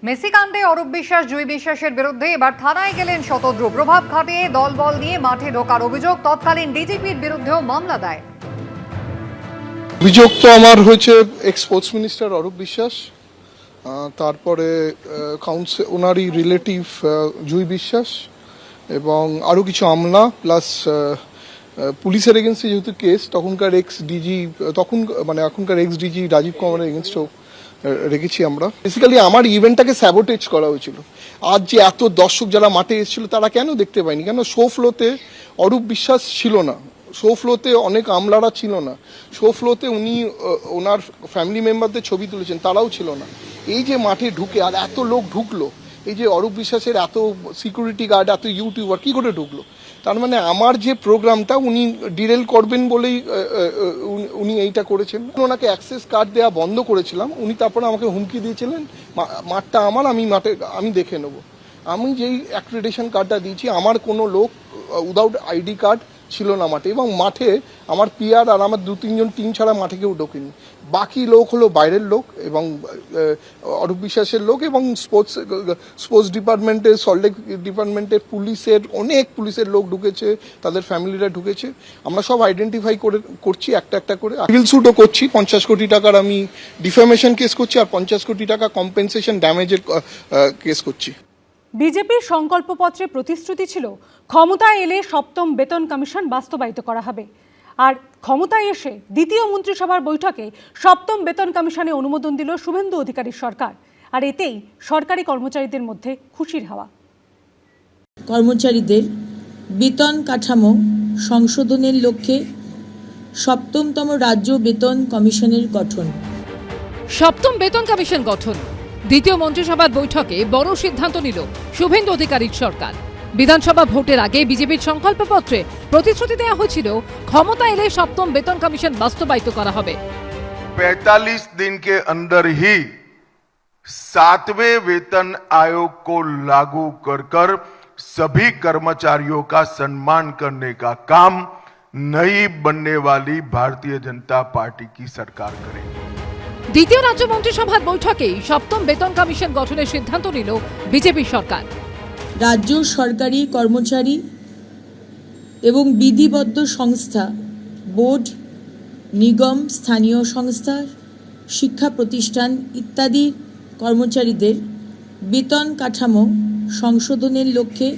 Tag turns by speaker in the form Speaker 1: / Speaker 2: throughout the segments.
Speaker 1: Messi কাণ্ডে অরূপ বিশ্বাস জুই বিশ্বাসের বিরুদ্ধে এবার থানায় গেলেন শতদ্রু। প্রভাব খাটিয়ে দলবল নিয়ে মাঠে ঢোকার অভিযোগ, তৎকালীন ডিজিপির বিরুদ্ধেও মামলা দায়।
Speaker 2: অভিযোগ তো আমার হয়েছে x sports minister Arup Biswas, তারপরে ওনারই রিলেটিভ জুই বিশ্বাস এবং আরও কিছু আমলা, প্লাস পুলিশের এগেনস্টে যেহেতু কেস, তখনকার এখনকার এক্স ডিজি রাজীব কুমারের এগেনস্টেও রেখেছি আমরা। বেসিক্যালি আমার ইভেন্টটাকে স্যাবোটেজ করা হয়েছিল। আজ যে এত দর্শক যারা মাঠে এসেছিল তারা কেন দেখতে পায়নি? কেন শো ফ্লোতে অরূপ বিশ্বাস ছিল না, শো ফ্লোতে অনেক আমলারা ছিল না, শো ফ্লোতে উনি ওনার ফ্যামিলি মেম্বারদের ছবি তুলেছেন, তারাও ছিল না। এই যে মাঠে ঢুকে আর এত লোক ঢুকলো, এই যে অরূপ বিশ্বাসের এত সিকিউরিটি গার্ড, এত ইউটিউবার কী করে ঢুকলো? তার মানে আমার যে প্রোগ্রামটা উনি ডিরেল করবেন বলেই উনি এইটা করেছেন। ওনাকে অ্যাক্সেস কার্ড দেওয়া বন্ধ করেছিলাম, উনি তারপরে আমাকে হুমকি দিয়েছিলেন মাঠটা আমার, আমি দেখে নেব। আমি যেই অ্যাক্রেডিটেশন কার্ডটা দিয়েছি, আমার কোনো লোক উইদাউট আইডি কার্ড ছিল না মাঠে, এবং মাঠে আমার পিআর আর আমার 2-3 টিম ছাড়া মাঠে কেউ ঢোকেনি। বাকি লোক হলো বাইরের লোক এবং অরূপ বিশ্বাসের লোক এবং স্পোর্টস ডিপার্টমেন্টের, সল্টলেক ডিপার্টমেন্টের অনেক পুলিশের লোক ঢুকেছে, তাদের ফ্যামিলিরা ঢুকেছে। আমরা সব আইডেন্টিফাই করছি একটা একটা করে। সিভিল স্যুটও করছি, 50 কোটি টাকার আমি ডিফেমেশন কেস করছি আর 50 কোটি টাকা কম্পেনসেশন ড্যামেজের কেস করছি।
Speaker 3: বিজেপির সংকল্পপত্রে প্রতিশ্রুতি ছিল ক্ষমতায় এলে সপ্তম বেতন কমিশন বাস্তবায়িত করা হবে। আর ক্ষমতায় এসে দ্বিতীয় মন্ত্রিসভার বৈঠকে সপ্তম বেতন কমিশনে অনুমোদন দিল শুভেন্দু অধিকারীর সরকার। আর এতেই সরকারি কর্মচারীদের মধ্যে খুশির হাওয়া।
Speaker 4: কর্মচারীদের বেতন কাঠামো সংশোধনের লক্ষ্যে সপ্তমতম রাজ্য বেতন কমিশনের গঠন।
Speaker 5: সপ্তম বেতন কমিশন গঠন, দ্বিতীয় মন্ত্রিসভার বৈঠকে বড় সিদ্ধান্ত নিল শুভেন্দু অধিকারীর সরকার। বিধানসভা ভোটের আগে বিজেপির সংকল্পপত্রে প্রতিশ্রুতি দেওয়া হয়েছিল ক্ষমতা এলে সপ্তম বেতন কমিশন বাস্তবায়িত করা হবে।
Speaker 6: 45 दिन के अंदर ही 7वें वेतन आयोग को लागू कर सभी कर्मचारियों का सम्मान करने का काम नई बनने वाली भारतीय जनता पार्टी की सरकार करेगी।
Speaker 5: দ্বিতীয় রাজ্য মন্ত্রিসভার বৈঠকেই সপ্তম বেতন কমিশন গঠনের সিদ্ধান্ত নিল বিজেপি সরকার।
Speaker 4: রাজ্য সরকারি কর্মচারী এবং বিধিবদ্ধ সংস্থা, বোর্ড, নিগম, স্থানীয় সংস্থা, শিক্ষা প্রতিষ্ঠান ইত্যাদি কর্মচারীদের বেতন কাঠামো সংশোধনের লক্ষ্যে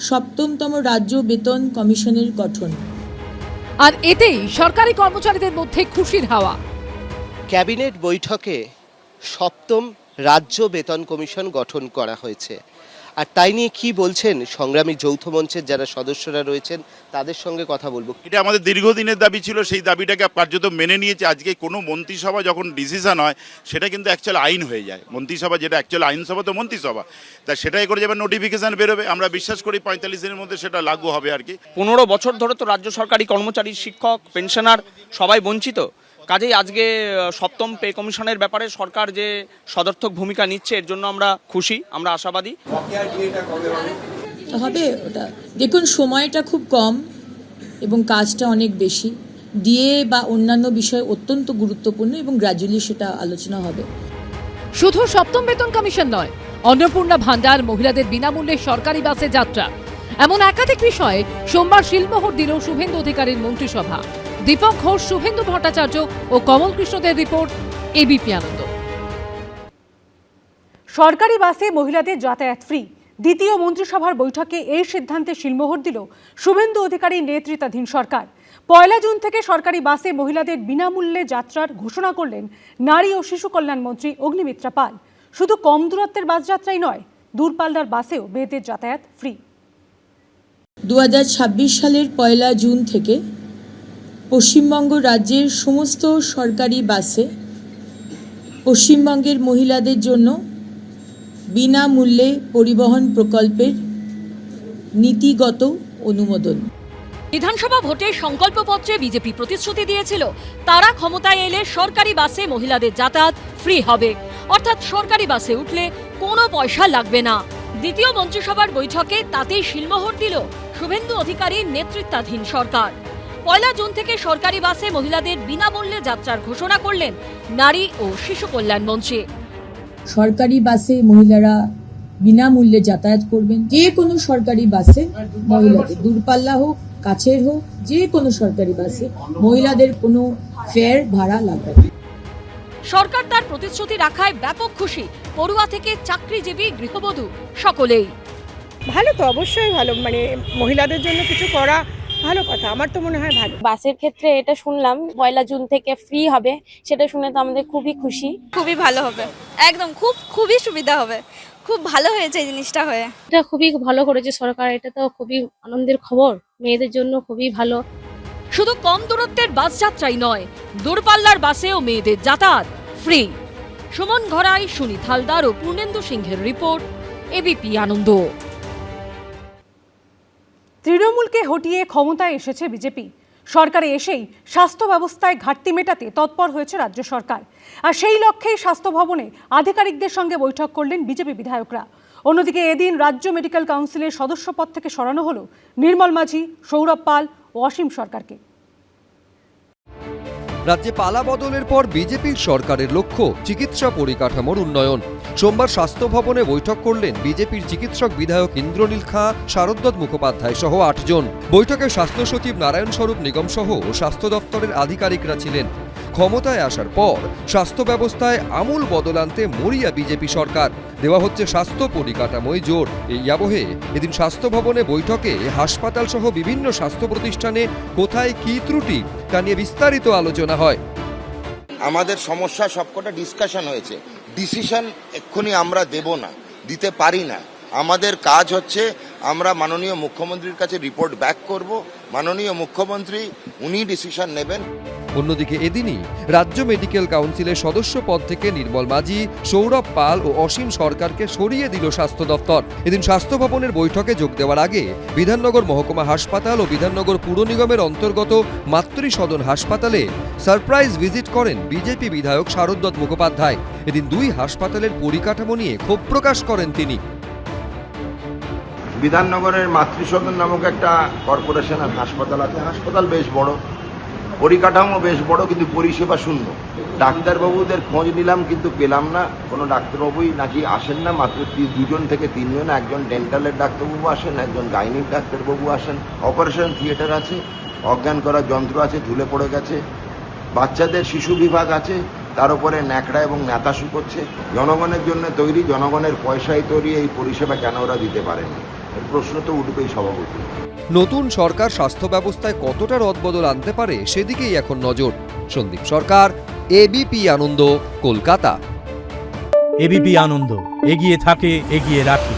Speaker 4: সপ্তমতম রাজ্য বেতন কমিশনের গঠন।
Speaker 5: আর এতেই সরকারি কর্মচারীদের মধ্যে খুশির হাওয়া।
Speaker 7: ক্যাবিনেট বৈঠকে সপ্তম রাজ্য বেতন কমিশন গঠন করা হয়েছে। আর তাই নিয়ে কি বলছেন সংগ্রামী যৌথ মঞ্চের যারা সদস্যরা রয়েছেন, তাদের সঙ্গে কথা বলবো।
Speaker 8: এটা আমাদের দীর্ঘদিনের দাবি ছিল, সেই দাবিটাকে কার্যত মেনে নিয়েছে। আজকে কোনো মন্ত্রিসভা যখন ডিসিশন হয় সেটা কিন্তু অ্যাকচুয়াল আইন হয়ে যায়। মন্ত্রিসভা যেটা অ্যাকচুয়াল আইনসভা তো মন্ত্রিসভা, তা সেটাই করে যাবে, নোটিফিকেশন বেরোবে। আমরা বিশ্বাস করি 45 দিনের মধ্যে সেটা লাগু হবে আর কি।
Speaker 9: 15 বছর ধরে তো রাজ্য সরকারি কর্মচারী, শিক্ষক, পেনশনার সবাই বঞ্চিত। কাজেই আজকে সপ্তম পে কমিশনের ব্যাপারে সরকার যে সদর্থক ভূমিকা নিচ্ছে, এর জন্য আমরা খুশি, আমরা আশাবাদী।
Speaker 4: হবে ওটা, দেখুন সময়টা খুব কম এবং কাজটা অনেক বেশি। ডিএ বা অন্যান্য বিষয় অত্যন্ত গুরুত্বপূর্ণ এবং গ্র্যাজুয়ালি সেটা আলোচনা হবে।
Speaker 5: শুধু সপ্তম বেতন কমিশন নয়, অন্নপূর্ণা ভান্ডার, মহিলাদের বিনামূল্যে সরকারি বাসে যাত্রা, এমন একাধিক বিষয়ে সোমবার শিলমোহর দিল শুভেন্দু অধিকারীর মন্ত্রিসভা। দীপক ঘোষ, শুভেন্দু ভট্টাচার্য ও কমল কৃষ্ণদের রিপোর্ট, এবিপি আনন্দ।
Speaker 3: সরকারি বাসে মহিলাদের যাতায়াত ফ্রি। দ্বিতীয় মন্ত্রিসভার বৈঠকে এই সিদ্ধান্তে শিলমোহর দিল শুভেন্দু অধিকারীর নেতৃত্বাধীন সরকার। 1 জুন থেকে সরকারি বাসে মহিলাদের বিনামূল্যে যাত্রার ঘোষণা করলেন নারী ও শিশু কল্যাণ মন্ত্রী অগ্নিমিত্রা পাল। শুধু কম দূরত্বের বাস যাত্রাই নয়, দূরপাল্লার বাসেও মেয়েদের যাতায়াত ফ্রি।
Speaker 4: 2026 সালের 1 জুন থেকে পশ্চিমবঙ্গ রাজ্যের সমস্ত সরকারি বাসে পশ্চিমবঙ্গের মহিলাদের জন্য বিনামূল্যে পরিবহন প্রকল্পের নীতিগত অনুমোদন।
Speaker 10: বিধানসভা ভোটের সংকল্পপত্রে বিজেপি প্রতিশ্রুতি দিয়েছিল তারা ক্ষমতায় এলে সরকারি বাসে মহিলাদের যাতায়াত ফ্রি হবে, অর্থাৎ সরকারি বাসে উঠলে কোনো পয়সা লাগবে না। দ্বিতীয় মন্ত্রিসভার বৈঠকে তাতেই শিলমোহর দিল শুভেন্দু অধিকারীর নেতৃত্বাধীন সরকার। 1 জুন থেকে সরকারি বাসে মহিলাদের বিনামূল্যে যাত্রার ঘোষণা করলেন নারী ও শিশু কল্যাণ মন্ত্রী।
Speaker 4: সরকারি বাসে মহিলারা বিনামূল্যে যাতায়াত করবেন। যে কোনো সরকারি বাসে মহিলাদের, দূরপাল্লা হোক কাছের হোক, যে কোনো সরকারি বাসে মহিলাদের কোনো ফেয়ার ভাড়া লাগবে না।
Speaker 10: সরকার তার প্রতিশ্রুতি রাখায় ব্যাপক খুশি পড়ুয়া থেকে চাকরিজীবী গৃহবধূ সকলেই।
Speaker 11: ভালো তো, অবশ্যই ভালো, মানে মহিলাদের জন্য কিছু করা ভালো কথা, আমার তো মনে হয় ভালো।
Speaker 12: বাসের ক্ষেত্রে এটা শুনলাম 1 জুন থেকে ফ্রি হবে, সেটা শুনে তো আমাদের খুবই খুশি।
Speaker 13: খুবই ভালো হবে, একদম খুবই সুবিধা হবে, খুব ভালো হয়েছে এই জিনিসটা হয়ে।
Speaker 12: এটা খুবই ভালো করেছে সরকার, এটা তো খুবই আনন্দের খবর, মেয়েদের জন্য খুবই ভালো।
Speaker 10: শুধু কম দূরত্বের বাস যাত্রাই নয়, দূরপাল্লার বাসেও মেয়েদের যাতায়াত ফ্রি। সুমন ঘরাই, সুনীত হালদার ও পূর্ণেন্দু সিংহের রিপোর্ট, এবিপি আনন্দ।
Speaker 3: তৃণমূলকে হটিয়ে ক্ষমতায় এসেছে বিজেপি। সরকারে এসেই স্বাস্থ্য ব্যবস্থায় ঘাটতি মেটাতে তৎপর হয়েছে রাজ্য সরকার। আর সেই লক্ষ্যেই স্বাস্থ্য ভবনে আধিকারিকদের সঙ্গে বৈঠক করলেন বিজেপি বিধায়করা। অন্যদিকে এদিন রাজ্য মেডিকেল কাউন্সিলের সদস্য পদ থেকে সরানো হলো নির্মল মাঝি, সৌরভ পাল ও অসীম সরকারকে।
Speaker 14: রাজ্যে পালা বদলের পর বিজেপির সরকারের লক্ষ্য চিকিৎসা পরিকাঠামোর উন্নয়ন। সোমবার স্বাস্থ্য ভবনে বৈঠক করলেন বিজেপির চিকিৎসক বিধায়ক ইন্দ্রনীল খাঁ, শারদ্বত মুখোপাধ্যায় সহ 8 জন। বৈঠকে স্বাস্থ্য সচিব নারায়ণ স্বরূপ নিগম সহ স্বাস্থ্য দপ্তরের আধিকারিকরা ছিলেন। ক্ষমতায় আসার পর স্বাস্থ্য ব্যবস্থায় আমূল বদল আনতে মরিয়া বিজেপি সরকার। দেওয়া হচ্ছে স্বাস্থ্য পরিকাঠামোয় জোর। এই আবহে এদিন স্বাস্থ্য ভবনে বৈঠকে হাসপাতাল সহ বিভিন্ন স্বাস্থ্য প্রতিষ্ঠানে কোথায় কী ত্রুটি তা নিয়ে বিস্তারিত আলোচনা হয়।
Speaker 15: আমাদের সমস্যা সবকটা ডিসকাশন হয়েছে, ডিসিশন এক্ষুনি আমরা দেব না, দিতে পারি না। আমাদের কাজ হচ্ছে আমরা মাননীয় মুখ্যমন্ত্রীর কাছে রিপোর্ট ব্যাক করব, মাননীয় মুখ্যমন্ত্রী উনি ডিসিশন নেবেন।
Speaker 14: অন্যদিকে এদিনই রাজ্য মেডিকেল কাউন্সিলের সদস্য পদ থেকে নির্মল মাঝি, সৌরভ পাল ও অসীম সরকারকে সরিয়ে দিল স্বাস্থ্য দপ্তর। এদিন স্বাস্থ্য ভবনের বৈঠকে যোগ দেওয়ার আগে বিধাননগর মহকুমা হাসপাতাল ও বিধাননগর পুর নিগমের অন্তর্গত মাতৃসদন হাসপাতালে সারপ্রাইজ ভিজিট করেন বিজেপি বিধায়ক শারদ্বত মুখোপাধ্যায়। এদিন দুই হাসপাতালের পরিকাঠামো নিয়ে ক্ষোভ প্রকাশ করেন তিনি।
Speaker 15: বিধাননগরের মাতৃসদন নামক একটা কর্পোরেশন আর হাসপাতাল আছে, হাসপাতাল বেশ বড়, পরিকাঠামো বেশ বড়, কিন্তু পরিষেবা শূন্য। ডাক্তারবাবুদের খোঁজ নিলাম কিন্তু পেলাম না, কোনো ডাক্তারবাবুই নাকি আসেন না। মাত্র 2 থেকে 3 জন, একজন ডেন্টালের ডাক্তারবাবু আসেন, একজন গাইনিক ডাক্তারবাবু আসেন। অপারেশন থিয়েটার আছে, অজ্ঞান করার যন্ত্র আছে, ধুলে পড়ে গেছে। বাচ্চাদের শিশু বিভাগ আছে, তার উপরে ন্যাকড়া এবং নেতা শুকোচ্ছে। জনগণের জন্য তৈরি, জনগণের পয়সায় তৈরি এই পরিষেবা কেন ওরা দিতে পারেনি? প্রশ্ন তো উঠবেই সভাপতি।
Speaker 14: নতুন সরকার স্বাস্থ্য ব্যবস্থায় কতটা রদবদল আনতে পারে সেদিকেই এখন নজর। সন্দীপ সরকার, এবিপি আনন্দ, কলকাতা।
Speaker 16: এবিপি আনন্দ, এগিয়ে থাকে, এগিয়ে রাখে।